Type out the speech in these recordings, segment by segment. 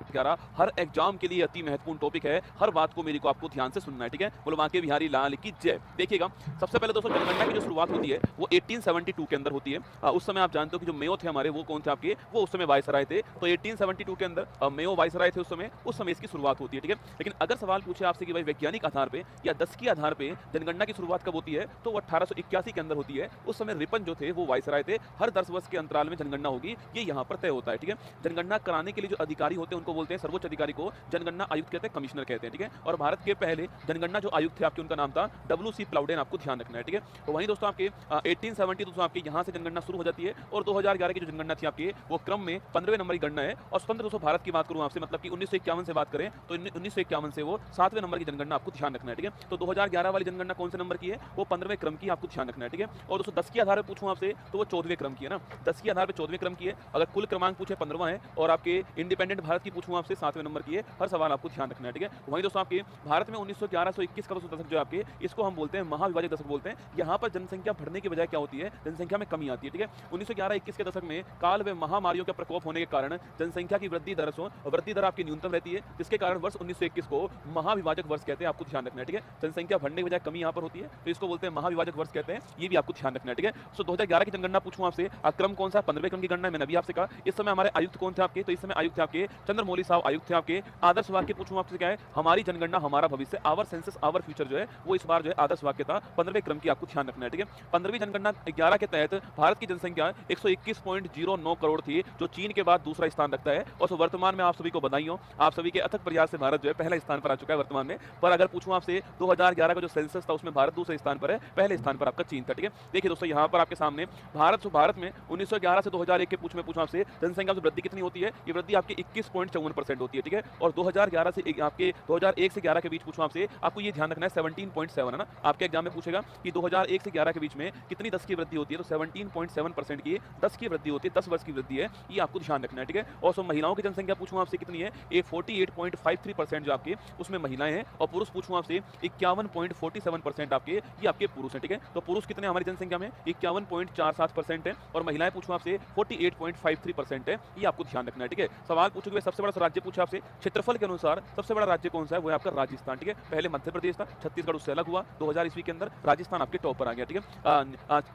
प्यारा, हर एग्जाम के लिए अति महत्वपूर्ण टॉपिक है, हर बात को मेरे को आपको ध्यान से सुनना है, ठीक है। बोलो बांके बिहारी लाल की जय। देखिएगा, सबसे पहले दोस्तों जनगणना की जो शुरुआत होती है वो 1872 के अंदर होती है। उस समय आप जानते हो कि जो मेयो थे हमारे, वो कौन थे आपके, वो उस समय वायसराय थे। तो 1872 के अंदर मेयो वायसराय थे उस समय इसकी शुरुआत होती है, ठीक है। लेकिन अगर सवाल पूछे आपसे कि भाई वैज्ञानिक आधार पे या 10 के आधार पे जनगणना की शुरुआत कब होती है, तो वो 1881 के अंदर होती है। उस समय रिपन जो थे वो वायसराय थे। हर 10 वर्ष के अंतराल में जनगणना होगी, ये यहाँ पर तय होता है, ठीक है। जनगणना कराने के लिए जो अधिकारी होते हैं उनको बोलते हैं, सर्वोच्च अधिकारी को जनगणना आयुक्त कहते हैं, कमिश्नर कहते हैं, ठीक है। और भारत के पहले जनगणना जो आयुक्त थे आपके, उनका नाम था WC प्लाउडेन, आपको ध्यान रखना है, ठीक है। तो वहीं दोस्तों आपके 1870 दोस्तों आपके यहाँ से जनगणना शुरू हो जाती है। और 2011 की जो जनगणना थी आपकी, वो क्रम में 15वें नंबर की गणना है। और स्वतंत्र दोस्तों भारत की बात करूँ आपसे, मतलब कि 1951 से बात करें तो 1951 से वो 7वें नंबर की जनगणना, आपको ध्यान रखना है, ठीक है। तो 2011 वाली जनगणना कौन से नंबर की है, वो 15वें क्रम की, आपको ध्यान रखना है, ठीक है। और दोस्तों 10 के आधार पर पूछूं आपसे तो वो 14वें क्रम की है ना, 10 के आधार पर 14वें क्रम की है। अगर कुल क्रमांक पूछे 15वां है, और आपके इंडिपेंडेंट भारत की पूछूं आपसे 7वें नंबर की है। हर सवाल आपको ध्यान रखना है, ठीक है। वहीं दोस्तों आपके भारत में 1911 से 21 का दशक जो आपके, इसको हम बोलते हैं महाविभाजक दशक बोलते हैं। यहाँ पर जनसंख्या बढ़ने की बजाय क्या होती है, जनसंख्या में कमी आती है, ठीक है। 1911-21 के दशक में काल व महामारियों का प्रकोप होने के कारण जनसंख्या की वृद्धि दर आपकी न्यूनतम रहती है, जिसके कारण वर्ष 1921 को महाविभाजक वर्ष कहते हैं, आपको ध्यान रखना है, ठीक है। जनसंख्या बढ़ने की बजाय कमी यहाँ पर होती है, तो इसको बोलते हैं महाविभाजक वर्ष कहते हैं, ये भी आपको ध्यान रखना है, ठीक है। सो 2011 की जनगणना पूछूं आपसे, क्रम कौन सा, 15वें क्रम की गणना मैंने अभी आपसे कहा। इस समय हमारे आयुक्त कौन थे आपके, तो इस समय आयुक्त थे आपके चंद्रमौली साहब आयुक्त थे आपके। आदर्श वाक्य पूछूं आपसे क्या है, हमारी जनगणना हमारा भविष्य, आवर सेंसस आवर फ्यूचर जो है, वो इस बार जो है आदर्श वाक्य था 15वें क्रम की, आपको ध्यान रखना है, ठीक है। 15वीं जनगणना 11 के तहत भारत की जनसंख्या 121.09 करोड़ थी, जो चीन के बाद दूसरा स्थान रखता है। और वर्तमान में आप सभी को बधाई हो, आप सभी के अथक प्रयास से भारत जो है पहले स्थान पर आ चुका है वर्तमान में। पर अगर पूछूं आपसे 2011 का जो सेंसस था, उसमें भारत दूसरे स्थान पर है, पहले स्थान पर आपका चीन था, ठीक है। देखिए दोस्तों यहाँ पर आपके सामने भारत में 1911 से 2001 के पूछ आपसे जनसंख्या में वृद्धि कितनी होती है, ये वृद्धि आपकी 21.54% होती है, ठीक है। और 2011 से आपके 2001 से 11 के बीच पूछूं आपसे, आपको ये ध्यान रखना है 17.7 है ना, आपके एग्जाम में पूछेगा कि 2001 से 11 के बीच में कितनी 10 की वृद्धि होती है, तो 17.7% की 10 की वृद्धि होती है, 10 वर्ष की वृद्धि है, ये आपको ध्यान रखना है, ठीक है। और महिलाओं की जनसंख्या पूछूं आपसे कितनी है, ये 48.53% जो आपके उसमें महिलाएं हैं। और पुरुष पूछूं आपसे 51.47% आपके, ये आपके पुरुष हैं, ठीक है। तो पुरुष कितने हमारी जनसंख्या में 51.47% है, और महिलाएं पूछूं आपसे 48.53% है, ये आपको ध्यान रखना है, ठीक है। सवाल पूछोगे सबसे बड़ा राज्य पूछा आपसे, क्षेत्रफल के अनुसार सबसे बड़ा राज्य कौन सा है, वो है आपका राजस्थान, ठीक है। पहले मध्य प्रदेश था, छत्तीसगढ़ उससे अलग हुआ 2000 ईस्वी के अंदर, राजस्थान आपके टॉप पर आ गया, ठीक है।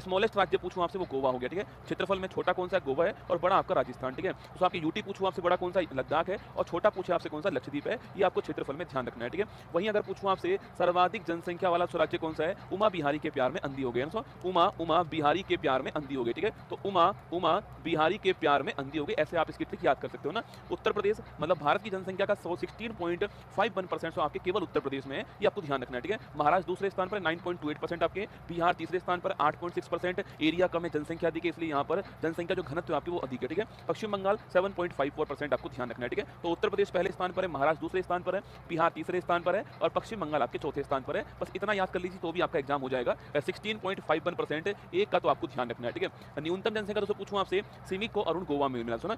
स्मॉलेस्ट राज्य पूछूं आपसे, वो गोवा हो गया, ठीक है। क्षेत्रफल में छोटा कौन सा है, गोवा है, और बड़ा आपका राजस्थान, ठीक है। तो आपके यूटी पूछूं आपसे, बड़ा कौन सा लद्दाख है, और छोटा पूछे आपसे कौन सा लक्षद्वीप है, ये आपको क्षेत्रफल में ध्यान रखना है, ठीक है। वहीं अगर पूछूं आपसे सर्वाधिक जनसंख्या वाला राज्य कौन सा है, उमा बिहारी के प्यार में अंधी हो गए, उमा बिहारी के प्यार में अंधी हो गई, ठीक है। तो उमा बिहारी के प्यार में अंधी हो गई, ऐसे आप इसकी ट्रिक याद कर सकते हो ना। उत्तर प्रदेश मतलब भारत की जनसंख्या का 16.51% आपके केवल उत्तर प्रदेश में है, ये आपको ध्यान रखना है, ठीक है। महाराष्ट्र दूसरे स्थान पर 9.28% आपके, बिहार तीसरे स्थान पर 8.6%, एरिया कम है, जनसंख्या अधिक है, इसलिए यहाँ पर जनसंख्या जो घनत्व आपकी वो अधिक है, ठीक है। पश्चिम बंगाल 7.54% आपको ध्यान रखना है, ठीक है। तो उत्तर प्रदेश पहले स्थान पर है, महाराष्ट्र दूसरे स्थान पर है, बिहार तीसरे स्थान पर है, और पश्चिम बंगाल आपके चौथे स्थान पर है। बस इतना याद कर लीजिए तो भी आपका एग्जाम हो जाएगा। 16.51% एक का तो आपको ध्यान रखना है, ठीक है। न्यूनतम जनसंख्या दोस्तों पूछूं आपसे, सिमी को अरुण गोवा में मिला, सुना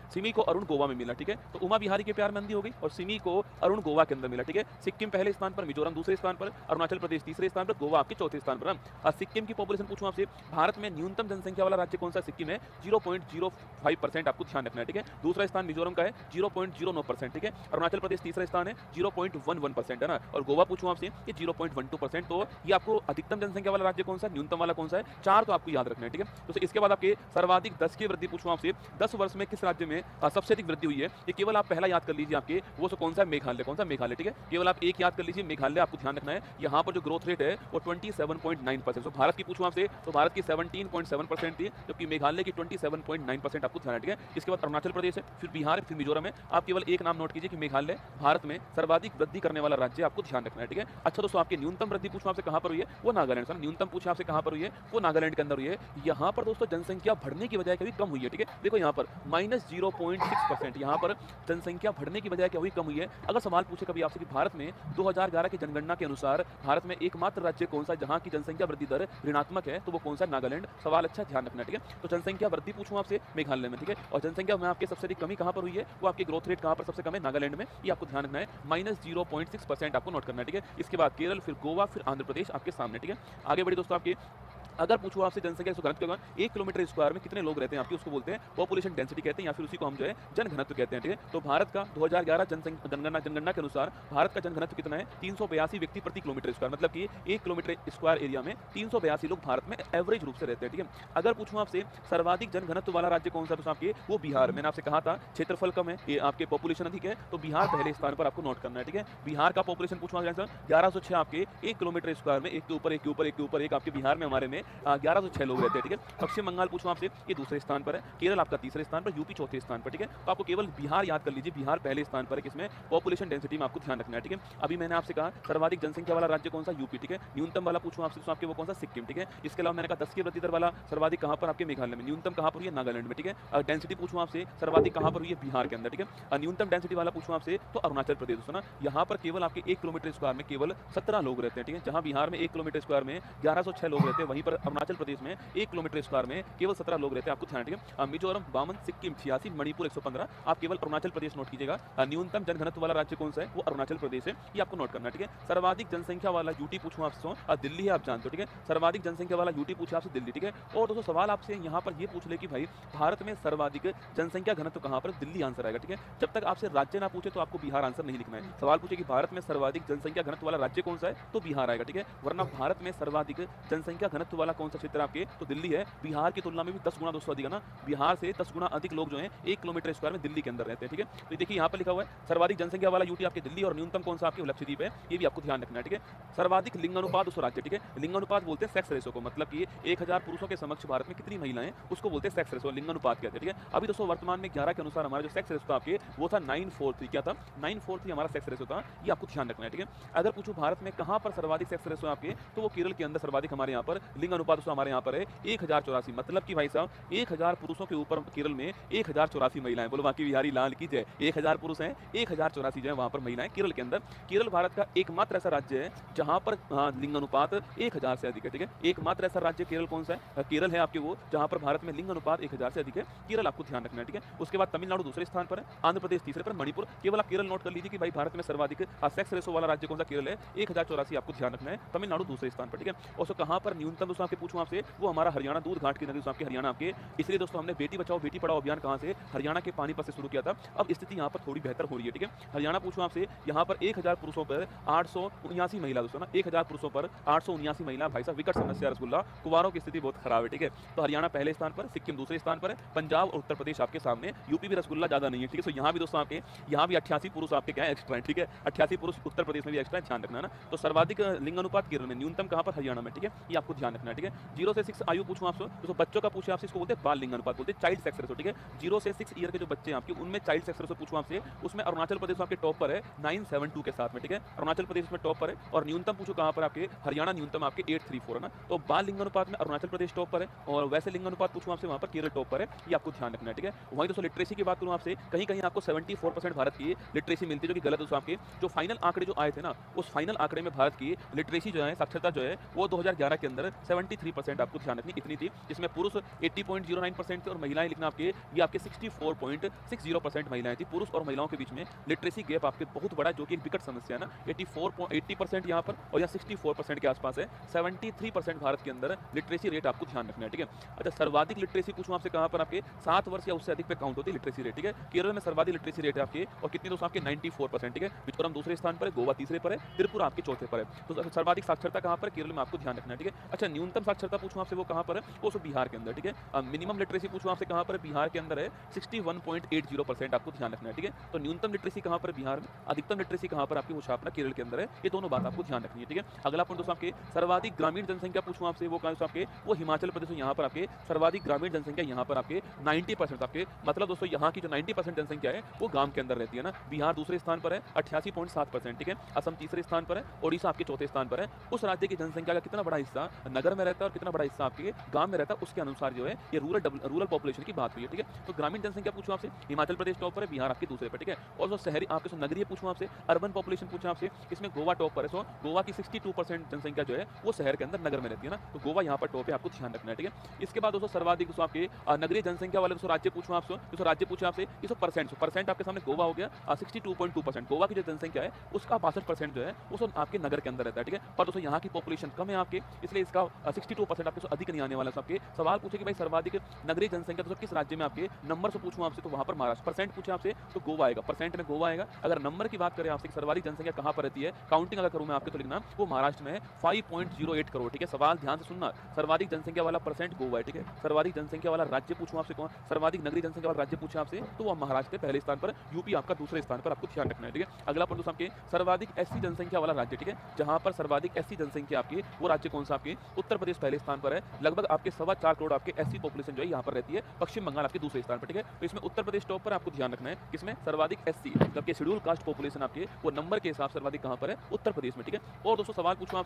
सिमी को अरुण गोवा में मिला, ठीक है। तो उमा बिहारी के प्यार में अंधी हो गई, और सिमी को अरुण गोवा के अंदर मिला, ठीक है। सिक्किम पहले स्थान पर, मिजोरम दूसरे स्थान पर, अरुणाचल प्रदेश तीसरे स्थान पर, गोवा आपके चौथे स्थान पर। सिक्किम की पॉपुलेशन पूछूं आपसे, भारत में न्यूनतम जनसंख्या वाला राज्य कौन सा, सिक्किम है, 0.05% आपको ध्यान रखना है, ठीक है। दूसरा स्थान मिजोरम का है 0.09%, ठीक है। अरुणाचल प्रदेश तीसरा स्थान है 0.11% है ना, और गोवा पूछूं आपसे ये 0.12%। तो ये आपको अधिकतम जनसंख्या वाला राज्य कौन सा, न्यूनतम वाला कौन सा है, 4 तो आपको याद रखना है, ठीक है। तो इसके बाद आपके सर्वाधिक 10 की वृद्धि पूछूं आपसे, 10 वर्ष में किस राज्य में सबसे अधिक वृद्धि हुई है, ये केवल आप पहला याद कर लीजिए आपके, वो कौन सा, मेघालय, कौन सा, मेघालय, ठीक है। केवल आप एक याद कर लीजिए, मेघालय, आपको ध्यान रखना है। यहाँ पर जो ग्रोथ रेट है वो 27.9%। तो भारत की पूछूं आपसे, तो भारत की 17.7% थी, जबकि मेघालय की 27.9% आपको ध्यान है, ठीक है। इसके बाद अरुणाचल प्रदेश है, फिर बिहार, फिर मिजोरम है। आप केवल एक नाम नोट कीजिए कि मेघालय भारत में सर्वाधिक वृद्धि करने वाला राज्य, आपको ध्यान रखना है, ठीक है। अच्छा दोस्तों, आपकी न्यूनतम वृद्धि पूछूं आपसे कहां पर हुई है, वो नागालैंड, सर न्यूनतम पूछे आपसे कहां पर हुई है, वो नागालैंड के अंदर हुई है। यहाँ पर दोस्तों जनसंख्या बढ़ने की बजाय कभी कम हुई है, ठीक है। देखो यहाँ पर -0.6%, यहाँ पर जनसंख्या बढ़ने की बजाय क्या हुई, कम हुई है। अगर सवाल पूछे कभी आपसे कि भारत में 2011 की जनगणना के अनुसार भारत में एकमात्र राज्य कौन सा जहां की जनसंख्या वृद्धि दर ऋणात्मक है, तो वो कौन सा, नागालैंड। सवाल अच्छा ध्यान रखना है, ठीक है। तो जनसंख्या वृद्धि पूछूं आपसे, मेघालय में, ठीक है। और जनसंख्या में आपके सबसे अधिक कमी कहां पर हुई है, वो आपकी ग्रोथ रेट कहां पर सबसे कम है, नागालैंड में, ये आपको ध्यान रखना है। -0.6% आपको नोट करना है, ठीक है। इसके बाद केरल, फिर गोवा, फिर आंध्र प्रदेश आपके सामने, ठीक है। आगे बढ़ी दोस्तों आपके अगर पूछो आपसे जनसंख्या का घनत्व क्या 1 किलोमीटर स्क्वायर में कितने लोग रहते हैं आपके, उसको बोलते हैं पॉपुलेशन डेंसिटी कहते हैं, या फिर उसी को हम जो है जन घनत्व कहते हैं। ठीक है, तो भारत का 2011 जनगणना के अनुसार भारत का जन घनत्व कितना है 382 व्यक्ति प्रति किलोमीटर स्क्वायर, मतलब कि 1 किलोमीटर स्क्वायर एरिया में 382 लोग भारत में एवरेज रूप से रहते हैं। ठीक है, अगर पूछूं आपसे सर्वाधिक जन घनत्व वाला राज्य कौन सा, तो आपके वो बिहार। मैंने आपसे कहा था क्षेत्रफल कम है, ये आपके पॉपुलेशन अधिक है, तो बिहार पहले स्थान पर आपको नोट करना है। ठीक है, बिहार का पॉपुलेशन पूछूंगा 1106 आपके 1 किलोमीटर स्क्वायर में, एक के ऊपर एक के ऊपर एक के ऊपर एक आपके बिहार में हमारे में 1106 लोग रहते हैं। ठीक है, पश्चिम बंगाल पूछूं आपसे, ये दूसरे स्थान पर है, केरल आपका तीसरे स्थान पर, यूपी चौथे स्थान पर। ठीक है, तो आपको केवल बिहार याद कर लीजिए, बिहार पहले स्थान पर है किसमें, पॉपुलेशन डेंसिटी में आपको ध्यान रखना है। ठीक है, अभी मैंने आपसे कहा सर्वाधिक जनसंख्या वाला राज्य कौन सा, यूपी। ठीक है, न्यूनतम वाला पूछूं आपसे तो आपके वो कौन सा, सिक्किम। ठीक है, इसके अलावा मैंने कहा 10 के प्रति दर वाला सर्वाधिक कहां पर, आपके मेघालय में। न्यूनतम कहां पर हुई है, नागालैंड में। ठीक है, डेंसिटी पूछूं आपसे सर्वाधिक कहां पर हुई है, बिहार के अंदर। ठीक है, न्यूनतम डेंसिटी वाला पूछूं आपसे तो अरुणाचल प्रदेश। सुना, यहाँ पर केवल आपके 1 किलोमीटर स्क्वायर में केवल 17 लोग रहते हैं। ठीक है, जहां बिहार में 1 किलोमीटर स्क्वायर में 1106 लोग रहते हैं, वहीं पर अरुणाचल प्रदेश में 1 किलोमीटर स्क्वायर में केवल 17 लोग रहते हैं, आपको ध्यान। ठीक है, मिजोरम 52, सिक्किम 86, मणिपुर 115, आप केवल अरुणाचल प्रदेश नोट कीजिएगा। न्यूनतम जनघनत्व वाला राज्य कौन सा है, वो अरुणाचल प्रदेश है, ये आपको नोट करना है। ठीक है, सर्वाधिक जनसंख्या वाला यूटी पूछूं आपसे, दिल्ली है, आप जानते हो। ठीक है, सर्वाधिक जनसंख्या वाला यूटी पूछा आपसे, दिल्ली। ठीक है, और दोस्तों सवाल आपसे यहाँ पर ये पूछ ले कि भाई भारत में सर्वाधिक जनसंख्या घनत्व कहाँ पर, दिल्ली आंसर आएगा। ठीक है, जब तक आपसे राज्य ना पूछे तो आपको बिहार आंसर नहीं लिखना है। सवाल पूछे कि भारत में सर्वाधिक जनसंख्या घनत्व वाला राज्य कौन सा है, तो बिहार आएगा। ठीक है, वरना भारत में सर्वाधिक जनसंख्या घनत्व वाला कौन सा क्षेत्र आपके, तो दिल्ली है। बिहार की तुलना में भी 10 गुना दोस्तों अधिक है ना, बिहार से 10 गुना अधिक लोग जो है 1 किलोमीटर स्क्वायर में दिल्ली के अंदर रहते हैं। ठीक है, तो देखिए यहाँ पर लिखा हुआ है सर्वाधिक जनसंख्या वाला यूटी आपके दिल्ली, और न्यूनतम कौन सा आपके लक्षद्वीप है, ये भी आपको ध्यान रखना है। ठीक है, सर्वाधिक लिंगानुपात उस राज्य। ठीक है, लिंगानुपात बोलते हैं सेक्स रेशो को, मतलब कि 1000 पुरुषों के समक्ष भारत में कितनी महिलाएं, उसको बोलते हैं सेक्स रेशो, लिंगानुपात कहते हैं। ठीक है, अभी दोस्तों वर्तमान में 11 के अनुसार हमारा जो सेक्स रेशो था आपके वो था 943। क्या था, 943 हमारा सेक्स रेशो था, ये आपको ध्यान रखना है। ठीक है, अगर पूछो भारत में कहां पर सर्वाधिक सेक्स रेशो आपके, तो वो केरल के अंदर सर्वाधिक हमारे यहाँ पर लिंग अनुपात हमारे यहाँ पर है 1084, मतलब कि भाई साहब 1000 पुरुषों के ऊपर केरल में 1084 महिलाएं। बोलो बाकी बिहारी लाल की जय, 1000 पुरुष हैं, 1084 जो है वहां पर महिलाएं केरल के अंदर। केरल भारत का एकमात्र ऐसा राज्य है जहां पर लिंग अनुपात 1000 से अधिक है। ठीक है, एकमात्र ऐसा राज्य केरल कौन सा है, केरल है आपके वो, जहां पर भारत में लिंग अनुपात 1000 से अधिक है, केरल आपको ध्यान रखना है। ठीक है, उसके बाद तमिलनाडु दूसरे स्थान पर है, आंध्र प्रदेश तीसरे पर, मणिपुर, केवल आप केरल नोट कर लीजिए कि भाई भारत में सर्वाधिक सेक्स रेशो वाला राज्य कौन सा, केरल है, 1084 आपको ध्यान रखना है, तमिलनाडु दूसरे स्थान पर। ठीक है, और कहां पर न्यूनतम दोस्तों आपके पूछूं आपसे, वो हमारा हरियाणा, दूध घाट की नदी आपके हरियाणा आपके, इसलिए दोस्तों हमने बेटी बचाओ बेटी पढ़ाओ अभियान कहां से, हरियाणा के पानीपत से शुरू किया था। अब स्थिति यहाँ पर थोड़ी बेहतर हो रही है। ठीक है, हरियाणा पूछूं आपसे, यहाँ पर 1000 पुरुषों पर 879 महिला दोस्तों ना, 1000 पुरुषों पर 879 महिला, भाई साहब विकट समस्या रसगुल्ला, कुवारों की स्थिति बहुत खराब है। ठीक है, तो हरियाणा पहले स्थान पर, सिक्किम दूसरे स्थान पर है, पंजाब और उत्तर प्रदेश आपके सामने, यूपी भी रसगुल्ला ज्यादा नहीं है। ठीक है, तो यहाँ भी दोस्तों आपके यहाँ भी 88 पुरुष आपके क्या है, एक्स्ट्रा है। ठीक है, 88 पुरुष उत्तर प्रदेश में भी एक्स्ट्रा है, ध्यान रखना है ना। तो सर्वाधिक लिंग अनुपात केरल में, न्यूनतम कहां पर, हरियाणा में। ठीक है, ये आपको ध्यान रखना है। ठीक है, 0 से 6 आयु पूछूं आपसे, तो बच्चों का पूछे आपसे, इसको बोलते हैं बाल लिंग अनुपात, बोलते हैं चाइल्ड सेक्स रेशो। ठीक है, 0 से 6 ईयर के जो बच्चे हैं आपके, उनमें चाइल्ड सेक्स रेशो पूछूं आपसे, उसमें अरुणाचल प्रदेश आपके टॉप पर है 972 के साथ में। ठीक है, अरुणाचल प्रदेश में टॉप पर है, और न्यूनतम पूछो कहां पर आपके, हरियाणा न्यूनतम आपके 834 है ना। तो बाल लिंग अनुपात में अरुणाचल प्रदेश टॉप पर है, और वैसे लिंग अनुपात पूछूं आपसे वहां पर केरल टॉप पर है, ये आपको ध्यान रखना है। ठीक है, वहीं दोस्तों लिटरेसी की बात करूं आपसे, कहीं कहीं आपको 74% भारत की लिटरेसी मिलती है, जो कि गलत दोस्तों। आपके जो फाइनल आंकड़े जो आए थे ना, उस फाइनल आंकड़े में भारत की लिटरेसी जो है, साक्षरता जो है, वो 2011 के अंदर 73% आपको ध्यान रखनी इतनी थी, जिसमें पुरुष 80.09% थे और महिलाएं लिखना आपके ये आपके 64.60% महिलाएं थी। पुरुष और महिलाओं के बीच में लिटरेसी गैप आपके बहुत बड़ा, जो कि एक विकट समस्या है ना। 80% यहाँ पर और यहाँ 64% के आसपास है, 73% भारत के अंदर लिटरेसी रेट आपको ध्यान रखना है। ठीक है, अच्छा सर्वाधिक लिटरेसी पूछूं आपसे कहां पर, आपके 7 वर्ष या उससे अधिक पे काउंट होती है लिटरेसी रेट। ठीक है, केरल में सर्वाधिक लिटरेसी रेट है आपके, और कितनी दोस्तों आपके 94%। ठीक है, मिजोरम दूसरे स्थान पर है, गोवा तीसरे पर है, त्रिपुरा आपके चौथे पर है। तो सर्वाधिक साक्षरता कहां पर, केरल में आपको ध्यान रखना है। ठीक है, अच्छा न्यूनतम साक्षरता पूछूं आपसे वो कहां पर है, वो सब बिहार के अंदर। ठीक है, मिनिमम लिटरेसी पूछूं आपसे कहां पर, बिहार के अंदर है 61.80% आपको ध्यान रखना है। ठीक है, तो न्यूनतम लिटरेसी कहां पर, बिहार में, अधिकतम लिटरेसी कहां पर आपकी, वो छापना केरल के अंदर है, ये दोनों बात आपको ध्यान रखनी है। ठीक है, अगला पॉइंट दोस्तों आपके सर्वाधिक ग्रामीण जनसंख्या पूछूं आपसे, वो कहां आपके, वो हिमाचल प्रदेश में, यहाँ पर आपके सर्वाधिक ग्रामीण जनसंख्या यहाँ पर आपके 90% आपके, मतलब दोस्तों यहाँ की जो 90% जनसंख्या है वो गांव के अंदर रहती है ना। बिहार दूसरे स्थान पर है 88.7%। ठीक है, असम तीसरे स्थान पर है, ओडिशा आपके चौथे स्थान पर है। उस राज्य की जनसंख्या का कितना बड़ा हिस्सा नगर में रहता है और कितना बड़ा हिस्सा आपके गांव में रहता है, उसके अनुसार जो है ये रूरल पॉपुलेशन की बात हुई है। ठीक है, तो ग्रामीण जनसंख्या पूछूं आपसे, हिमाचल प्रदेश टॉप पर है, बिहार आपके दूसरे पर। ठीक है, और जो शहरी आपके नगरीय पूछूं आपसे, अर्बन पॉपुलेशन पूछूं आपसे, इसमें गोवा टॉप पर है। सो गोवा की 62% जनसंख्या जो है वो शहर के अंदर नगर में रहती है ना, तो गोवा यहाँ पर टॉप है, आपको ध्यान रखना है। ठीक है, इसके बाद दोस्तों सर्वाधिक दोस्तों आपके नगरीय जनसंख्या वाले दोस्तों राज्य पूछूं आपसे, दोस्तों राज्य पूछे आपसे, ये 100% आपके सामने गोवा हो गया 62.2%। गोवा की जो जनसंख्या है उसका 62% जो है वो सब आपके नगर के अंदर रहता है। ठीक है, पर दोस्तों यहाँ की पॉपुलेशन कम है आपके, इसलिए इसका 62% आपके अधिक नहीं आने वाला। आपके सवाल पूछे कि भाई सर्वाधिक नगरीय जनसंख्या दोस्तों किस राज्य में आपके नंबर से पूछूं आपसे, तो वहां पर महाराष्ट्र। परसेंट पूछे आपसे तो गोवा आएगा, परसेंट में गोवा आएगा। अगर नंबर की बात करें आपसे सर्वाधिक जनसंख्या कहां पर रहती है, काउंटिंग अगर करूं मैं आपके तो लिखना वो महाराष्ट्र में है 5.08 करोड़। ठीक है, सवाल ध्यान से सुनना, सर्वाधिक जनसंख्या वाला परसेंट गोवा है। ठीक है, सर्वाधिक जनसंख्या वाला राज्य पूछूं आपसे कौन, सर्वाधिक नगरीय जनसंख्या वाला राज्य पूछे आपसे तो वो महाराष्ट्र पहले स्थान पर, यूपी आपका दूसरे स्थान पर, आपको ध्यान रखना है। ठीक है, अगला पॉइंट दोस्तों आपके सर्वाधिक एससी जनसंख्या वाला राज्य। ठीक है, जहां पर सर्वाधिक एससी जनसंख्या आपकी, वो राज्य कौन सा आपके, उत्तर प्रदेश पहले स्थान पर है। लगभग आपके 4.25 करोड़ आपके एससी पॉपुलेशन जो है यहाँ पर रहती है। पश्चिम बंगाल आपके दूसरे स्थान पर। ठीक है, तो इसमें उत्तर प्रदेश टॉप पर, आपको ध्यान रखना है किसमें, सर्वाधिक एससी, जबकि शेड्यूल कास्ट पॉपुलेशन आपके वो नंबर के हिसाब से सर्वाधिक कहां पर है, उत्तर प्रदेश में। ठीक है, और दोस्तों सवाल पूछूं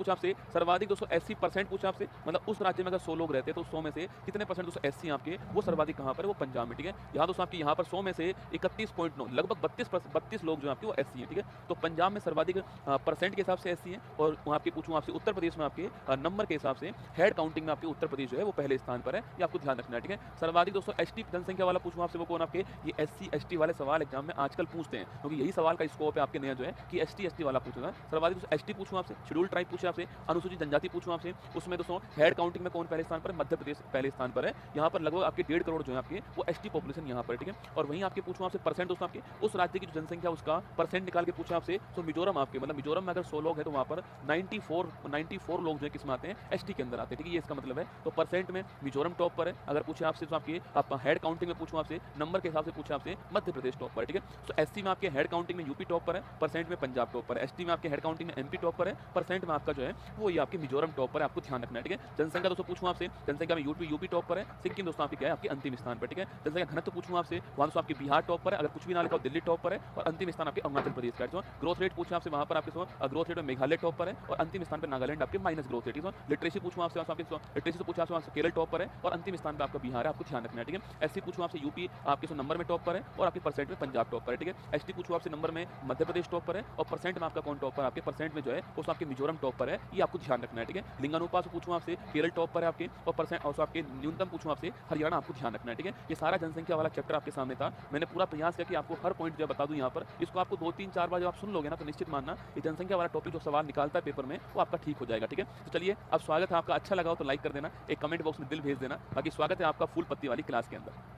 आपसे, सर्वाधिक दोस्तों 80% पूछा आपसे, मतलब उस राज्य में अगर 100 लोग रहते हैं तो 100 में से कितने परसेंट दोस्तों एससी आपके, वो सर्वाधिक कहां पर है, वो पंजाब में। ठीक है, यहाँ दोस्तों आपके यहाँ पर 100 में से 31.9 लगभग 32 लोग जो आपके वो एससी हैं। ठीक है, तो पंजाब में सर्वाधिक परसेंट के हिसाब से एससी है, और वहाँ आपके पूछूं आपसे उत्तर प्रदेश में आपके नंबर के हिसाब से हेड काउंटिंग में आपके उत्तर प्रदेश जो है वो पहले स्थान पर है, ये आपको ध्यान रखना है। ठीक है, सर्वाधिक दोस्तों एसटी जनसंख्या वाला पूछूं आपसे वो कौन आपके, ये एससी एसटी वाले सवाल एग्जाम में आजकल पूछते हैं, क्योंकि यही सवाल का स्कोप है आपके नया जो है कि एसटी वाला पूछूंगा। सर्वाधिक दोस्तों एसटी पूछूं आपसे, शेड्यूल ट्राइब पूछे आपसे, अनुसूचित जनजाति पूछूं आपसे, उसमें दोस्तों हेड काउंटिंग में कौन पहले स्थान पर है, मध्य प्रदेश पहले स्थान पर है। यहाँ पर लगभग आपके 1.5 करोड़ जो है आपके वो एसटी पॉपुलेशन यहाँ पर। ठीक है, और वहीं आपके पूछूं आपसे परसेंट दोस्तों आपके उस राज्य की जो जनसंख्या उसका परसेंट निकाल के पूछा आपसे, तो मिजोरम आपके, मतलब मिजोरम में अगर 100 लोग हैं तो वहाँ पर 94 लोग जो है किसमें आते हैं, एसटी के अंदर आते हैं। ठीक है, ये इसका मतलब है, तो परसेंट में मिजोरम टॉप पर है। अगर पूछे आपसे तो आपके हेड काउंटिंग में पूछूं आपसे, नंबर के हिसाब से पूछे आपसे, मध्य प्रदेश टॉप पर है। ठीक है, तो एससी में आपके हेड काउंटिंग में यूपी टॉप पर है, परसेंट में पंजाब टॉप पर है। एसटी में आपके हेड काउंटिंग में एमपी टॉप पर है, परसेंट में आपका जो है वो ये आपके मिजोरम टॉप पर है, आपको ध्यान रखना है। ठीक है, जनसंख्या दोस्तों पूछूं आपसे, जनसंख्या में यूपी टॉप पर है, सिक्किम दोस्तों आपकी क्या है, आपके अंतिम स्थान पर। ठीक है, जनसंख्या घनत्व पूछूं आपसे, वहां दोस्तों आपके बिहार टॉप पर है, अगर कुछ भी ना लिखा हो दिल्ली टॉप पर है, और अंतिम स्थान आपके अरुणाचल प्रदेश का है। ग्रोथ रेट पूछूं आपसे, वहां पर आपके ग्रोथ रेट में मेघालय टॉप पर है, और अंतिम स्थान पर नागालैंड आपके माइनस ग्रोथ रेट। लिटरेसी पूछूं आपसे, लिटरेसी पूछा आपसे केरल टॉप पर है, और अंतिम स्थान पर आपका बिहार है, आपको ध्यान रखना है। ठीक है, एससी पूछूं आपसे यूपी आपके नंबर में टॉप पर है, और आपके परसेंट में पंजाब टॉप पर है। ठीक है, एसटी पूछूं आपसे नंबर में मध्य प्रदेश टॉप पर है, और परसेंट में आपका कौन टॉप पर, आपके परसेंट में जो है उस आपके मिजोरम टॉप पर है, ये आपको ध्यान रखना है। ठीक है, लिंगानुपात पूछूं आपसे, केरल टॉप पर है आपके, और परसेंट और आपके न्यूनतम पूछूं आपसे, हरियाणा, आपको ध्यान रखना है। ठीक है, ये सारा जनसंख्या वाला चैप्टर आपके सामने था, मैंने पूरा प्रयास किया कि आपको हर पॉइंट जो बता दूं यहाँ पर, इसको आपको 2-3-4 बार जब आप सुन लोगे ना तो निश्चित मानना ये जनसंख्या वाला टॉपिक जो सवाल निकालता है पेपर में वो आपका ठीक हो जाएगा। ठीक है, तो चलिए अब स्वागत है आपका, अच्छा लगा हो तो लाइक कर देना, एक कमेंट बॉक्स में दिल भेज देना, बाकी स्वागत है आपका फूल पत्ती वाली क्लास के अंदर।